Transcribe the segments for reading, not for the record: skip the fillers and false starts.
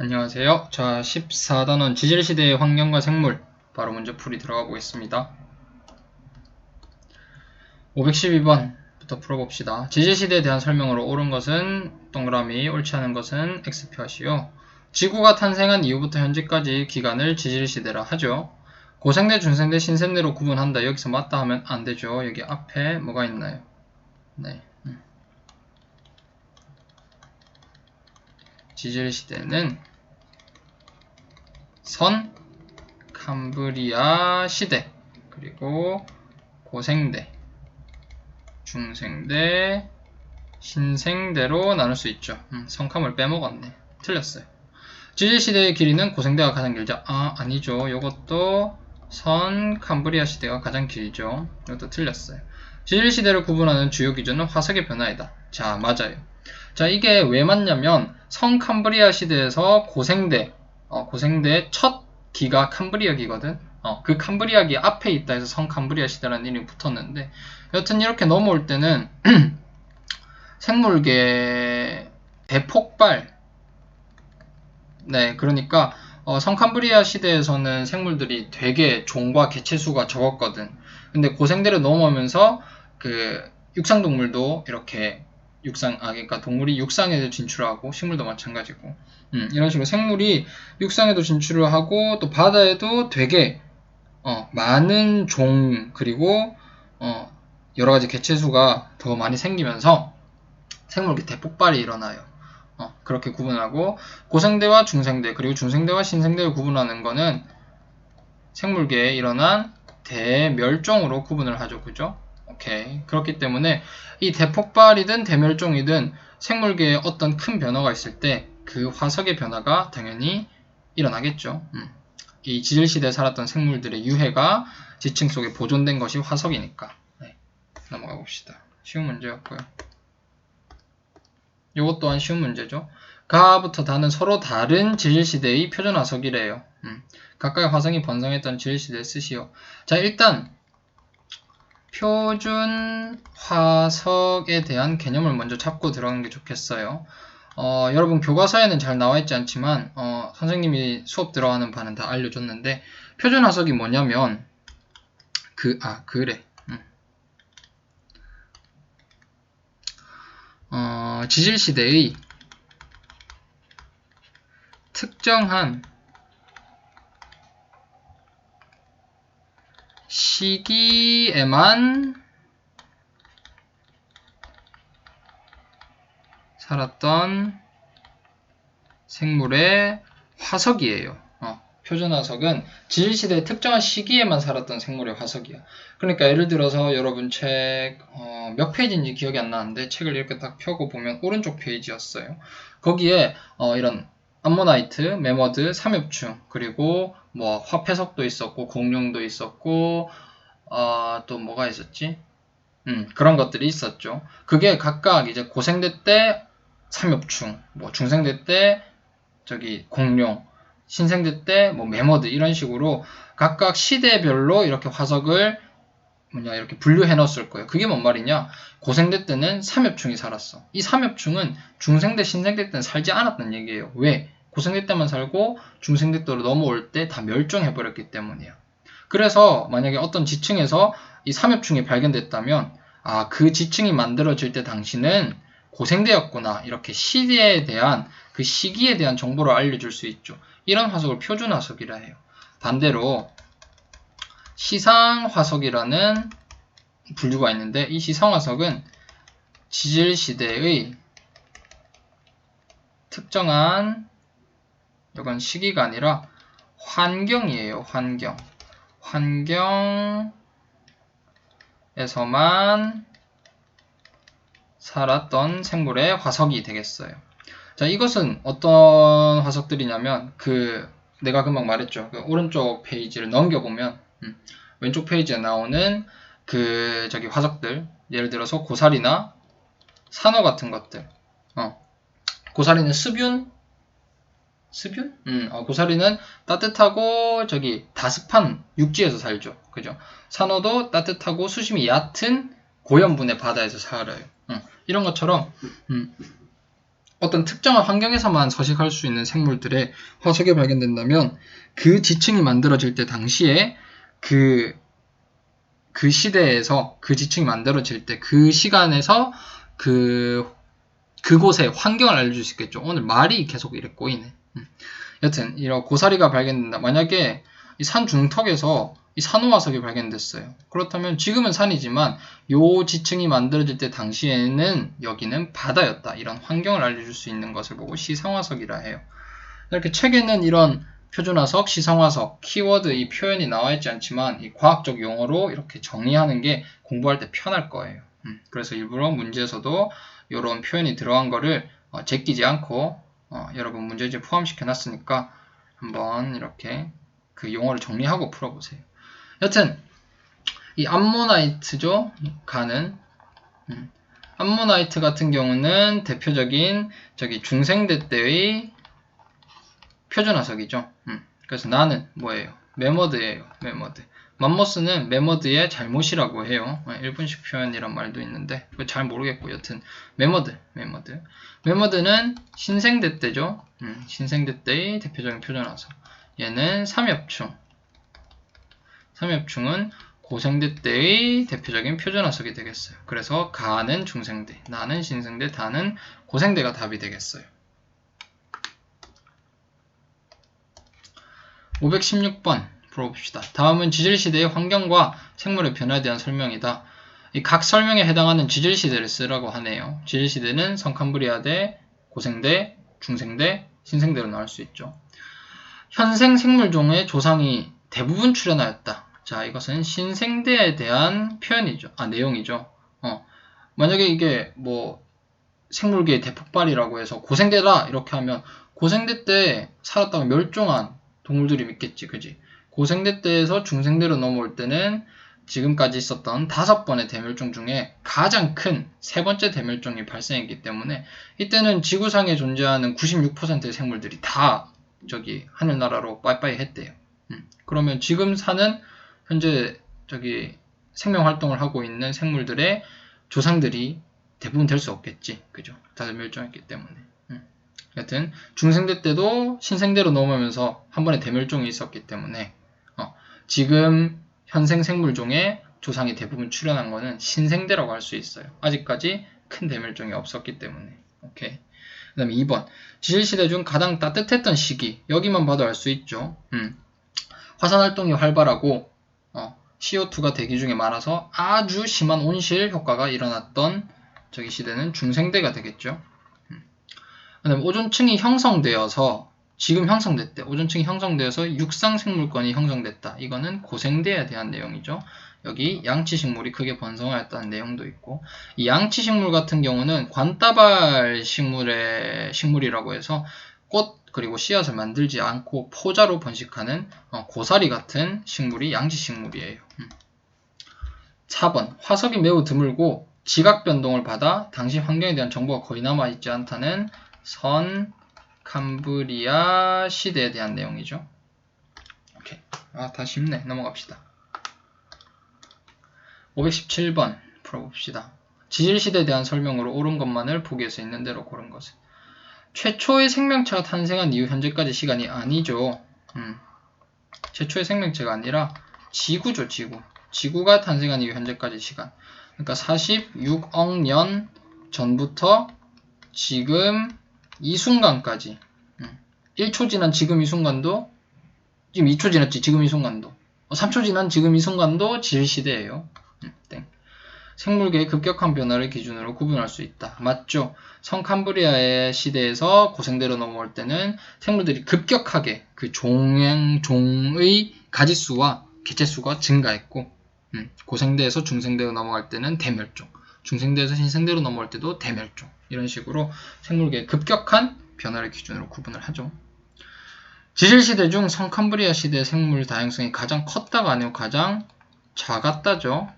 안녕하세요. 자, 14단원 지질시대의 환경과 생물 바로 먼저 풀이 들어가 보겠습니다. 512번부터 풀어봅시다. 지질시대에 대한 설명으로 옳은 것은 동그라미, 옳지 않은 것은 X표 하시오. 지구가 탄생한 이후부터 현재까지 기간을 지질시대라 하죠. 고생대, 중생대, 신생대로 구분한다. 여기서 맞다 하면 안 되죠. 여기 앞에 뭐가 있나요? 네. 지질시대는 선, 캄브리아 시대, 그리고 고생대, 중생대, 신생대로 나눌 수 있죠. 성캄을 빼먹었네. 틀렸어요. 지질시대의 길이는 고생대가 가장 길죠. 아니죠. 이것도 선, 캄브리아 시대가 가장 길죠. 이것도 틀렸어요. 지질시대를 구분하는 주요 기준은 화석의 변화이다. 자, 맞아요. 자, 이게 왜 맞냐면 선 캄브리아 시대에서 고생대 첫 기가 캄브리아기거든. 그 캄브리아기 앞에 있다 해서 선 캄브리아 시대라는 이름이 붙었는데, 여튼 이렇게 넘어올 때는 생물계 대폭발. 네, 그러니까 선 캄브리아 시대에서는 생물들이 되게 종과 개체수가 적었거든. 근데 고생대를 넘어오면서 그 육상동물도 이렇게 그러니까 동물이 육상에도 진출하고 식물도 마찬가지고 이런 식으로 생물이 육상에도 진출을 하고 또 바다에도 되게 많은 종 그리고 여러 가지 개체수가 더 많이 생기면서 생물계 대폭발이 일어나요. 그렇게 구분하고 고생대와 중생대 그리고 중생대와 신생대를 구분하는 거는 생물계에 일어난 대멸종으로 구분을 하죠. 그죠? 오케이. 그렇기 때문에 이 대폭발이든 대멸종이든 생물계에 어떤 큰 변화가 있을 때 그 화석의 변화가 당연히 일어나겠죠. 이 지질시대에 살았던 생물들의 유해가 지층 속에 보존된 것이 화석이니까. 네. 넘어가 봅시다. 쉬운 문제였고요. 이것 또한 쉬운 문제죠. 가부터 다는 서로 다른 지질시대의 표준 화석이래요. 각각의 화성이 번성했던 지질시대에 쓰시오. 자, 일단 표준 화석에 대한 개념을 먼저 잡고 들어가는 게 좋겠어요. 여러분 교과서에는 잘 나와있지 않지만 선생님이 수업 들어가는 바는 다 알려줬는데, 표준 화석이 뭐냐면 그래. 지질시대의 특정한 시기에만 살았던 생물의 화석이에요. 표준화석은 지질시대의 특정한 시기에만 살았던 생물의 화석이야. 그러니까 예를 들어서 여러분 책 몇 페이지인지 기억이 안 나는데 책을 이렇게 딱 펴고 보면 오른쪽 페이지였어요. 거기에 이런 암모나이트, 매머드, 삼엽충, 그리고 뭐 화폐석도 있었고 공룡도 있었고 또 뭐가 있었지? 그런 것들이 있었죠. 그게 각각 이제 고생대 때 삼엽충, 뭐 중생대 때 공룡, 신생대 때 뭐 매머드 이런 식으로 각각 시대별로 이렇게 화석을 이렇게 분류해 넣었을 거예요. 그게 뭔 말이냐? 고생대 때는 삼엽충이 살았어. 이 삼엽충은 중생대, 신생대 때는 살지 않았던 얘기예요. 왜? 고생대 때만 살고 중생대 때로 넘어올 때 다 멸종해버렸기 때문이에요. 그래서 만약에 어떤 지층에서 이 삼엽충이 발견됐다면 그 지층이 만들어질 때 당시는 고생대였구나. 이렇게 시대에 대한 그 시기에 대한 정보를 알려줄 수 있죠. 이런 화석을 표준 화석이라 해요. 반대로 시상 화석이라는 분류가 있는데, 이 시상 화석은 지질 시대의 특정한 이건 시기가 아니라 환경이에요. 환경에서만 살았던 생물의 화석이 되겠어요. 자, 이것은 어떤 화석들이냐면 내가 금방 말했죠. 오른쪽 페이지를 넘겨보면 왼쪽 페이지에 나오는 화석들, 예를 들어서 고사리나 산호 같은 것들. 고사리는 스뷴? 고사리는 따뜻하고 다습한 육지에서 살죠. 그죠? 산호도 따뜻하고 수심이 얕은 고염분의 바다에서 살아요. 이런 것처럼 어떤 특정한 환경에서만 서식할 수 있는 생물들의 화석이 발견된다면 그 지층이 만들어질 때 당시에 그 시대에서 그 지층이 만들어질 때 그 시간에서 그곳의 환경을 알려줄 수 있겠죠. 오늘 말이 계속 이렇게 꼬이네. 여튼 이런 고사리가 발견된다. 만약에 이 산 중턱에서 이 산호화석이 발견됐어요. 그렇다면 지금은 산이지만 요 지층이 만들어질 때 당시에는 여기는 바다였다. 이런 환경을 알려줄 수 있는 것을 보고 시상화석이라 해요. 이렇게 책에는 이런 표준화석, 시상화석, 키워드 이 표현이 나와 있지 않지만 이 과학적 용어로 이렇게 정의하는 게 공부할 때 편할 거예요. 그래서 일부러 문제에서도 이런 표현이 들어간 거를 제끼지 않고 여러분 문제지에 포함시켜 놨으니까 한번 이렇게 그 용어를 정리하고 풀어보세요. 여튼 이 암모나이트죠. 가는 암모나이트 같은 경우는 대표적인 중생대 때의 표준화석이죠. 그래서 나는 뭐예요? 메머드예요. 메머드. 맘모스는 메머드의 잘못이라고 해요. 일본식 표현이란 말도 있는데 잘 모르겠고 여튼 메머드는 신생대 때죠. 신생대 때의 대표적인 표준화석. 얘는 삼엽충. 삼엽충은 고생대 때의 대표적인 표준화석이 되겠어요. 그래서 가는 중생대, 나는 신생대, 다는 고생대가 답이 되겠어요. 516번 풀어봅시다. 다음은 지질시대의 환경과 생물의 변화에 대한 설명이다. 이 각 설명에 해당하는 지질시대를 쓰라고 하네요. 지질시대는 성캄브리아대, 고생대, 중생대, 신생대로 나올 수 있죠. 현생 생물종의 조상이 대부분 출현하였다. 자, 이것은 신생대에 대한 표현이죠. 내용이죠. 만약에 이게 뭐 생물계의 대폭발이라고 해서 고생대다 이렇게 하면 고생대 때 살았다가 멸종한 동물들이 있겠지, 그지? 고생대 때에서 중생대로 넘어올 때는 지금까지 있었던 5번의 대멸종 중에 가장 큰 3번째 대멸종이 발생했기 때문에 이때는 지구상에 존재하는 96%의 생물들이 다 하늘나라로 빠이빠이 했대요. 그러면 지금 사는 현재 생명활동을 하고 있는 생물들의 조상들이 대부분 될 수 없겠지, 그죠? 다들 멸종했기 때문에. 여튼 중생대 때도 신생대로 넘어오면서 한 번에 대멸종이 있었기 때문에 지금 현생 생물종의 조상이 대부분 출현한 거는 신생대라고 할 수 있어요. 아직까지 큰 대멸종이 없었기 때문에. 오케이. 그 다음에 2번 지질시대 중 가장 따뜻했던 시기. 여기만 봐도 알 수 있죠. 화산활동이 활발하고 CO2가 대기 중에 많아서 아주 심한 온실 효과가 일어났던 시대는 중생대가 되겠죠. 그 다음에 오존층이 형성되어서 지금 형성됐대. 오존층이 형성되어서 육상생물권이 형성됐다. 이거는 고생대에 대한 내용이죠. 여기 양치식물이 크게 번성하였다는 내용도 있고 이 양치식물 같은 경우는 관따발 식물이라고 해서 꽃 그리고 씨앗을 만들지 않고 포자로 번식하는 고사리 같은 식물이 양치식물이에요. 4번 화석이 매우 드물고 지각 변동을 받아 당시 환경에 대한 정보가 거의 남아있지 않다는 선 캄브리아 시대에 대한 내용이죠. 오케이. 다 쉽네. 넘어갑시다. 517번 풀어봅시다. 지질시대에 대한 설명으로 옳은 것만을 보기에서 있는 대로 고른 것은 최초의 생명체가 탄생한 이후 현재까지 시간이 아니죠. 최초의 생명체가 아니라 지구죠. 지구가 탄생한 이후 현재까지 시간. 그러니까 46억 년 전부터 지금 이 순간까지 1초 지난 지금 이 순간도 지금 2초 지났지 지금 이 순간도 3초 지난 지금 이 순간도 지질시대예요. 땡. 생물계의 급격한 변화를 기준으로 구분할 수 있다. 맞죠? 성캄브리아의 시대에서 고생대로 넘어올 때는 생물들이 급격하게 그 종의 가지수와 개체수가 증가했고 고생대에서 중생대로 넘어갈 때는 대멸종, 중생대에서 신생대로 넘어올 때도 대멸종 이런 식으로 생물계의 급격한 변화를 기준으로 구분을 하죠. 지질시대 중 성캄브리아 시대의 생물 다양성이 가장 컸다가 아니고 가장 작았다죠.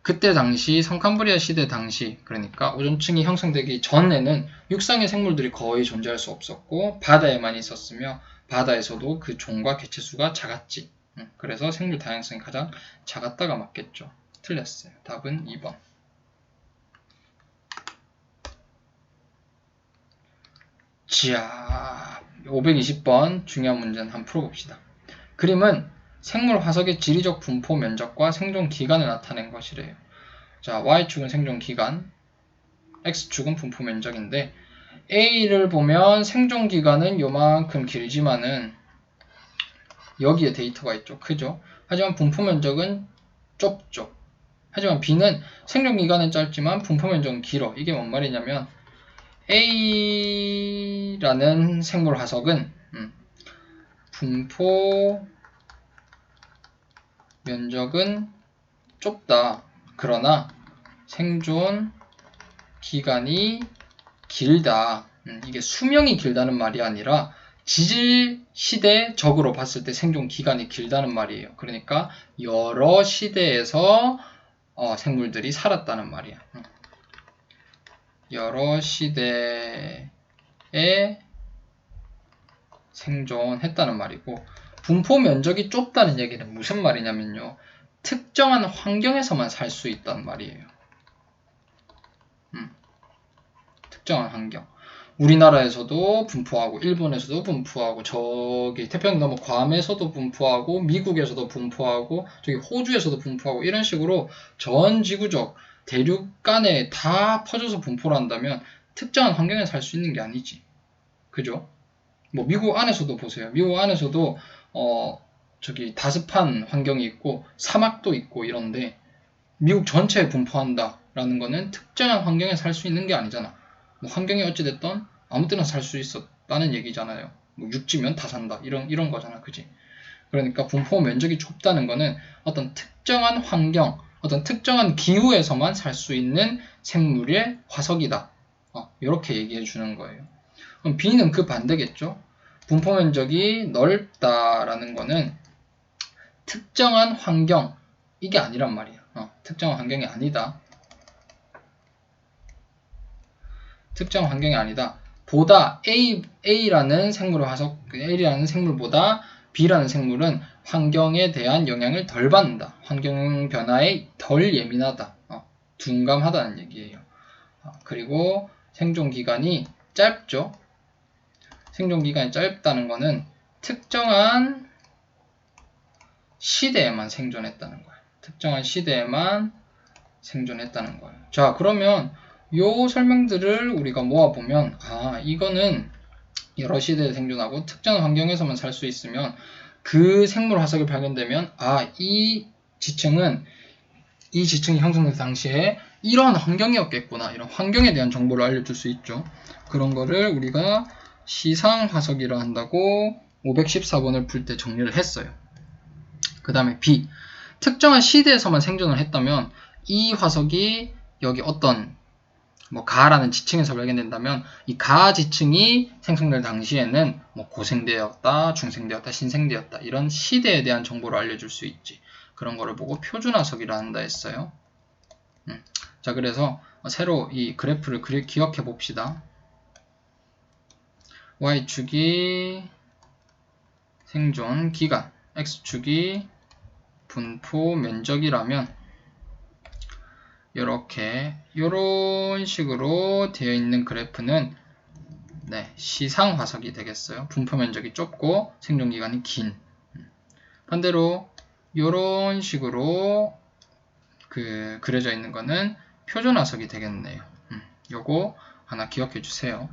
그때 당시 성캄브리아 시대 당시 그러니까 오존층이 형성되기 전에는 육상의 생물들이 거의 존재할 수 없었고 바다에만 있었으며 바다에서도 그 종과 개체수가 작았지. 그래서 생물 다양성이 가장 작았다가 맞겠죠. 틀렸어요. 답은 2번. 자, 520번 중요한 문제는 한번 풀어봅시다. 그림은 생물 화석의 지리적 분포 면적과 생존 기간을 나타낸 것이래요. 자, Y축은 생존 기간, X축은 분포 면적인데 A를 보면 생존 기간은 요만큼 길지만은 여기에 데이터가 있죠. 크죠? 하지만 분포 면적은 좁죠. 하지만 B는 생존 기간은 짧지만 분포 면적은 길어. 이게 뭔 말이냐면 A라는 생물 화석은 분포 면적은 좁다. 그러나 생존 기간이 길다. 이게 수명이 길다는 말이 아니라 지질 시대적으로 봤을 때 생존 기간이 길다는 말이에요. 그러니까 여러 시대에서 생물들이 살았다는 말이야. 여러 시대에 생존했다는 말이고, 분포 면적이 좁다는 얘기는 무슨 말이냐면요, 특정한 환경에서만 살 수 있다는 말이에요. 특정한 환경. 우리나라에서도 분포하고, 일본에서도 분포하고, 저기 태평양 너머 괌에서도 분포하고, 미국에서도 분포하고, 저기 호주에서도 분포하고, 이런 식으로 전 지구적 대륙 간에 다 퍼져서 분포를 한다면 특정한 환경에 살 수 있는 게 아니지. 그죠? 뭐 미국 안에서도 보세요. 미국 안에서도 저기 다습한 환경이 있고 사막도 있고 이런데 미국 전체에 분포한다라는 거는 특정한 환경에 살 수 있는 게 아니잖아. 뭐 환경이 어찌됐든 아무 때나 살 수 있었다는 얘기잖아요. 뭐 육지면 다 산다 이런 거잖아, 그지? 그러니까 분포 면적이 좁다는 거는 어떤 특정한 환경, 어떤 특정한 기후에서만 살 수 있는 생물의 화석이다. 이렇게 얘기해 주는 거예요. 그럼 B는 그 반대겠죠? 분포 면적이 넓다라는 거는 특정한 환경, 이게 아니란 말이야. 특정한 환경이 아니다. 특정한 환경이 아니다. 보다 A라는 생물 화석, A라는 생물보다 B라는 생물은 환경에 대한 영향을 덜 받는다. 환경 변화에 덜 예민하다. 둔감하다는 얘기예요. 그리고 생존 기간이 짧죠. 생존 기간이 짧다는 것은 특정한 시대에만 생존했다는 거예요. 특정한 시대에만 생존했다는 거예요. 자, 그러면 요 설명들을 우리가 모아보면 이거는 여러 시대에 생존하고 특정한 환경에서만 살 수 있으면 그 생물 화석이 발견되면 이 지층이 형성된 당시에 이런 환경이었겠구나. 이런 환경에 대한 정보를 알려줄 수 있죠. 그런 거를 우리가 시상 화석이라 한다고 514번을 풀 때 정리를 했어요. 그 다음에 B. 특정한 시대에서만 생존을 했다면 이 화석이 여기 어떤 가라는 지층에서 발견된다면 이 가 지층이 생성될 당시에는 고생대였다, 중생대였다, 신생대였다 이런 시대에 대한 정보를 알려줄 수 있지. 그런 거를 보고 표준화석이라 한다 했어요. 자, 그래서 새로 이 그래프를 기억해 봅시다. Y축이 생존 기간, X축이 분포 면적이라면 이런 식으로 되어 있는 그래프는 시상 화석이 되겠어요. 분포 면적이 좁고 생존 기간이 긴. 반대로 이런 식으로 그려져 있는 거는 표준 화석이 되겠네요. 요거 하나 기억해 주세요.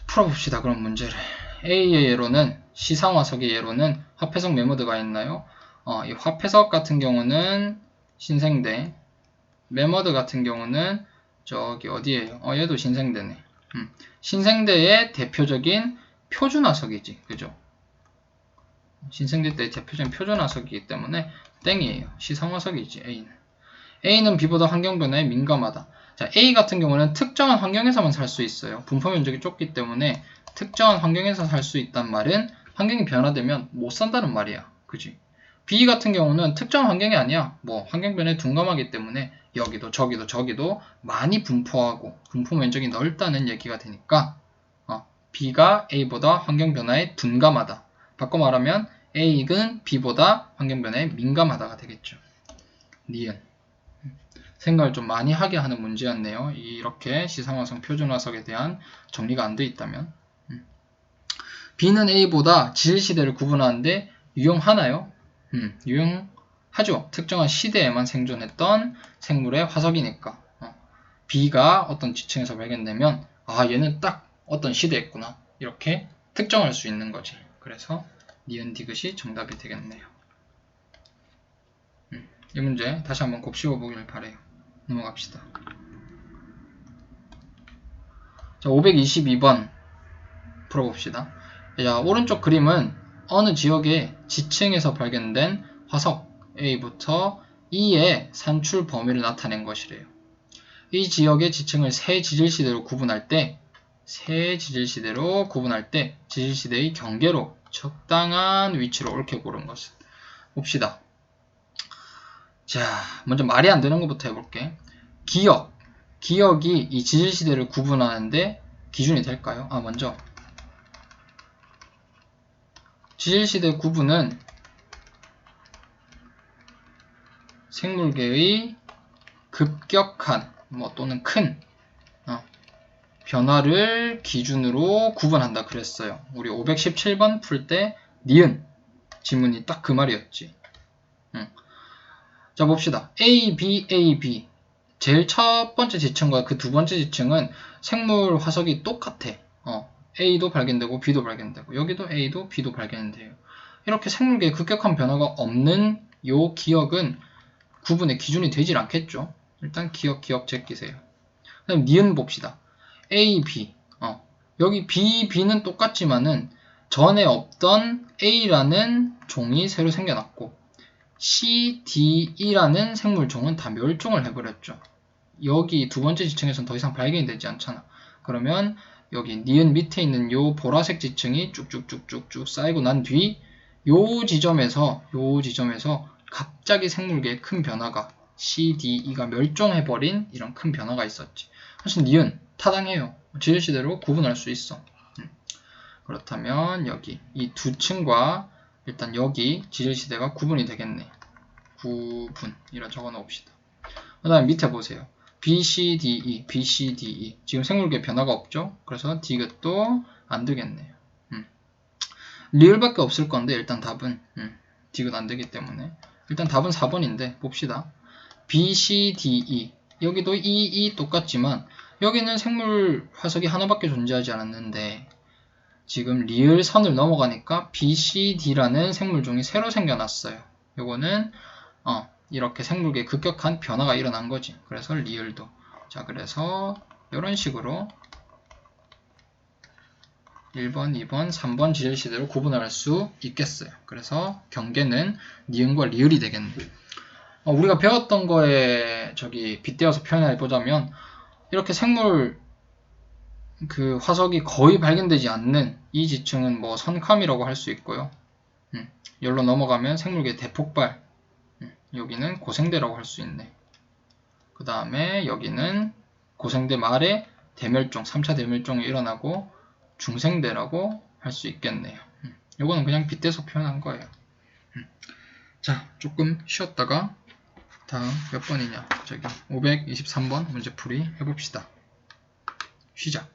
풀어봅시다. 그럼 문제를. A의 예로는 시상 화석의 예로는 화폐석 메모드가 있나요? 이 화폐석 같은 경우는 신생대, 메머드 같은 경우는 저기 어디에요? 얘도 신생대네. 신생대의 대표적인 표준화석이지, 그죠? 신생대 때의 대표적인 표준화석이기 때문에 땡이에요. 시상화석이지, A는 B보다 환경 변화에 민감하다. 자, A 같은 경우는 특정한 환경에서만 살 수 있어요. 분포 면적이 좁기 때문에 특정한 환경에서 살 수 있단 말은 환경이 변화되면 못 산다는 말이야, 그지? B 같은 경우는 특정한 환경이 아니야. 환경 변화에 둔감하기 때문에 여기도 저기도 많이 분포하고 분포 면적이 넓다는 얘기가 되니까 B가 A보다 환경 변화에 둔감하다. 바꿔 말하면 A는 B보다 환경 변화에 민감하다가 되겠죠. 니은. 생각을 좀 많이 하게 하는 문제였네요. 이렇게 시상화성 표준화석에 대한 정리가 안 돼 있다면. B는 A보다 지질시대를 구분하는데 유용하나요? 유용하죠. 특정한 시대에만 생존했던 생물의 화석이니까. B가 어떤 지층에서 발견되면 얘는 딱 어떤 시대였구나. 이렇게 특정할 수 있는 거지. 그래서 니은 디귿이 정답이 되겠네요. 이 문제 다시 한번 곱씹어 보길 바래요. 넘어갑시다. 자, 522번 풀어봅시다. 자, 오른쪽 그림은 어느 지역의 지층에서 발견된 화석 A부터 E의 산출 범위를 나타낸 것이래요. 이 지역의 지층을 세 지질시대로 구분할 때 지질시대의 경계로 적당한 위치로 옳게 고른 것을 봅시다. 자, 먼저 말이 안 되는 것부터 해볼게. 기역이 이 지질시대를 구분하는데 기준이 될까요? 먼저 지질시대 구분은 생물계의 급격한 또는 큰 변화를 기준으로 구분한다 그랬어요. 우리 517번 풀 때 니은 지문이 딱 그 말이었지. 자, 봅시다. A, B. 제일 첫 번째 지층과 그 두 번째 지층은 생물 화석이 똑같아. A도 발견되고 B도 발견되고 여기도 A도 B도 발견돼요. 이렇게 생물계에 급격한 변화가 없는 요 기억은 구분의 기준이 되질 않겠죠. 일단 기억 제끼세요. 그다음 니은 봅시다. A, B. 여기 B, B는 똑같지만은 전에 없던 A라는 종이 새로 생겨났고 C, D, E라는 생물종은 다 멸종을 해버렸죠. 여기 두 번째 지층에서는 더 이상 발견이 되지 않잖아. 그러면 여기 니은 밑에 있는 요 보라색 지층이 쭉쭉쭉쭉쭉 쌓이고 난 뒤 요 지점에서 갑자기 생물계에 큰 변화가 C, D, E가 멸종해버린 이런 큰 변화가 있었지. 사실 니은 타당해요. 지질시대로 구분할 수 있어. 그렇다면 여기 이 두 층과 일단 여기 지질시대가 구분이 되겠네. 구분 이런 적어 놓읍시다. 그 다음에 밑에 보세요. B, C, D, E. 지금 생물계 변화가 없죠? 그래서 디귿도 안 되겠네요. 리을밖에 없을 건데 일단 답은 디귿 안 되기 때문에 일단 답은 4번인데 봅시다. B, C, D, E 여기도 E 똑같지만 여기는 생물 화석이 하나밖에 존재하지 않았는데 지금 리을 선을 넘어가니까 B, C, D라는 생물종이 새로 생겨났어요. 요거는 이렇게 생물계에 급격한 변화가 일어난 거지. 그래서 리을도. 자, 그래서 이런 식으로 1번, 2번, 3번 지질시대로 구분할 수 있겠어요. 그래서 경계는 니은과 리을이 되겠네. 우리가 배웠던 거에 빗대어서 표현해 보자면 이렇게 생물 그 화석이 거의 발견되지 않는 이 지층은 선캄이라고 할 수 있고요. 여기로 넘어가면 생물계 대폭발. 여기는 고생대라고 할 수 있네. 그 다음에 여기는 고생대 말에 대멸종, 3차 대멸종이 일어나고 중생대라고 할 수 있겠네요. 이거는 그냥 빗대서 표현한 거예요. 자, 조금 쉬었다가 다음 몇 번이냐? 523번 문제풀이 해봅시다. 시작.